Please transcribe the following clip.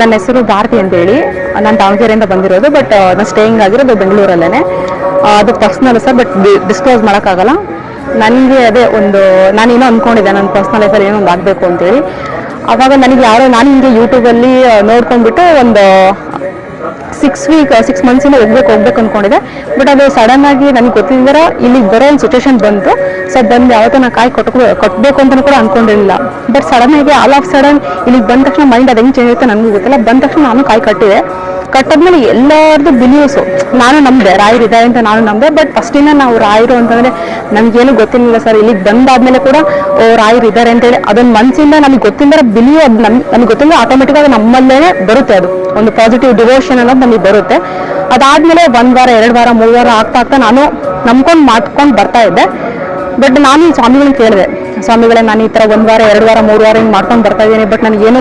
ನನ್ನ ಹೆಸರು ಭಾರತಿ ಅಂತೇಳಿ. ನಾನು ದಾವಣಗೆರೆಯಿಂದ ಬಂದಿರೋದು, ಬಟ್ ನಾನು ಸ್ಟೇಯಿಂಗ್ ಆಗಿರೋದು ಬೆಂಗಳೂರಲ್ಲೇ. ಅದು ಪರ್ಸ್ನಲ್ ಸರ್, ಬಟ್ ಡಿಸ್ಕ್ಲೋಸ್ ಮಾಡೋಕ್ಕಾಗಲ್ಲ. ನನಗೆ ಅದೇ ನಾನೇನೋ ಅಂದ್ಕೊಂಡಿದ್ದೆ ನನ್ನ ಪರ್ಸ್ನಲ್ ಲೈಫಲ್ಲಿ ಏನೋ ಒಂದು ಆಗಬೇಕು ಅಂತೇಳಿ. ಆವಾಗ ನನಗೆ ನಾನು ಹಿಂಗೆ ಯೂಟ್ಯೂಬಲ್ಲಿ ನೋಡ್ಕೊಂಡ್ಬಿಟ್ಟು ಒಂದು 6 ಮಂತ್ಸಿಂದ ಹೋಗ್ಬೇಕು ಅಂದ್ಕೊಂಡಿದ್ದೆ. ಬಟ್ ಅದು ಸಡನ್ ಆಗಿ ನನಗೆ ಗೊತ್ತಿದ್ದೀರ ಇಲ್ಲಿಗೆ ಬರೋ ಒಂದು ಸಿಚುವೇಶನ್ ಬಂತು. ಸೊ ಬಂದು ಯಾವತ್ತೂ ನಾನು ಕಾಯಿ ಕಟ್ಟಬೇಕು ಅಂತಲೂ ಕೂಡ ಅಂದ್ಕೊಂಡಿರಲಿಲ್ಲ. ಬಟ್ ಸಡನ್ ಆಗಿ ಆಲ್ ಆಫ್ ಸಡನ್ ಇಲ್ಲಿಗೆ ಬಂದ ತಕ್ಷಣ ಮೈಂಡ್ ಅದು ಹೆಂಗೆ ಚೇಂಜ್ ಆಗುತ್ತೆ ನನಗೂ ಗೊತ್ತಿಲ್ಲ. ಬಂದ ತಕ್ಷಣ ನಾನು ಕಾಯಿ ಕಟ್ಟಿದ್ಮೇಲೆ ಎಲ್ಲರದ್ದು ಬಿಲೀವ್ಸು ನಾನು ನಂಬಿದೆ, ರಾಯರು ಇದ್ದಾರೆ ಅಂತ ನಾನು ನಂಬಿದೆ. ಬಟ್ ಫಸ್ಟಿಂದ ನಾವು ರಾಯರು ಅಂತಂದರೆ ನಮಗೇನು ಗೊತ್ತಿರಲಿಲ್ಲ ಸರ್. ಇಲ್ಲಿಗೆ ಬಂದಾದ್ಮೇಲೆ ಕೂಡ ರಾಯರು ಇದ್ದಾರೆ ಅಂತೇಳಿ ಅದೊಂದು ಮನಸ್ಸಿಂದ ನಮಗೆ ಗೊತ್ತಿಲ್ಲದ ಬಿಲೀವ್, ಅದು ನಮಗೆ ಗೊತ್ತಿಲ್ಲ ಆಟೋಮೆಟಿಕ್ಕಾಗಿ ನಮ್ಮಲ್ಲೇ ಬರುತ್ತೆ. ಅದು ಒಂದು ಪಾಸಿಟಿವ್ ಡಿವೋಷನ್ ಅನ್ನೋದು ನಮಗೆ ಬರುತ್ತೆ. ಅದಾದಮೇಲೆ 1 ವಾರ 2 ವಾರ 3 ವಾರ ಆಗ್ತಾ ನಾನು ಮಾಡ್ಕೊಂಡು ಬರ್ತಾ ಇದ್ದೆ. ಬಟ್ ನಾನು ಈ ಸ್ವಾಮಿಗಳನ್ನ ಕೇಳಿದೆ, ಸ್ವಾಮಿಗಳೇ ನಾನು ಈ ಥರ 1 ವಾರ 2 ವಾರ 3 ವಾರ ಹಿಂಗೆ ಮಾಡ್ಕೊಂಡು ಬರ್ತಾ ಇದ್ದೀನಿ, ಬಟ್ ನನಗೇನು